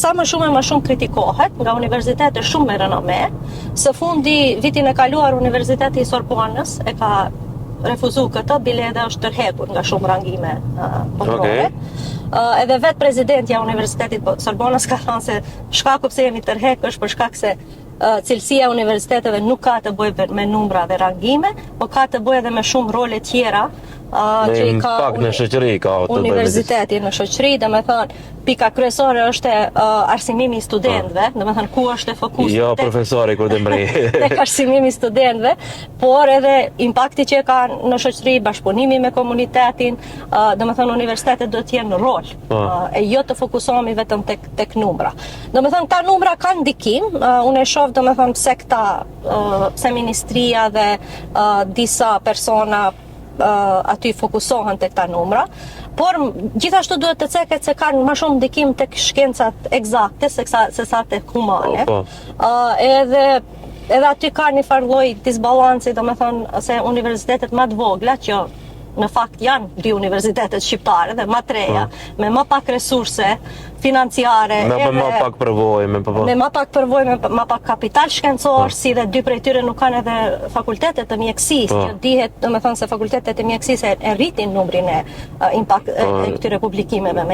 sa më shumë kritikohet nga universitete shumë me renome. Së fundi, vitin e kaluar, Universiteti i Sorbonës e ka refuzu këtë, bile edhe është tërhekur nga shumë rangime punore. Edhe vetë presidentja Universitetit Sorbonës ka thënë se shkaku pse jemi tërhekur është për shkak se cilësia e universiteteve nuk ka të bëjë me numra dhe rangime, po ka të bëjë edhe me shumë role tjera që i ka në shoqëri ka universiteti në shoqëri, domethënë pika kryesore është arsimimi i studentëve, domethënë ku është e fokusi jo profesori kur të mbri tek arsimimi i studentëve, por edhe impakti që ka në shoqëri, bashkëpunimi me komunitetin, domethënë universitetet do të jenë rol, e jo të fokusohemi vetëm tek numra. Domethënë këta numra kanë ndikim, unë e shoh domethënë pse ministria dhe disa persona aty fokusohen tek ta numra, por gjithashtu duhet të ceket se kanë më shumë ndikim tek shkencat eksakte se sa tek humane. Edhe aty ka një farë lloj disbalanci, domethënë se universitetet më të vogla që në fakt janë 2 universitetet shqiptare dhe më të reja, me më pak resurse financiare, me më pak përvojë, me më pak përvojë, me më pak kapital shkencor, si dhe 2 prej tyre nuk kanë edhe fakultetet të mjekësisë, që dihet, domethënë se fakultetet e mjekësisë e rritin numrin e impakt e këtyre publikimeve.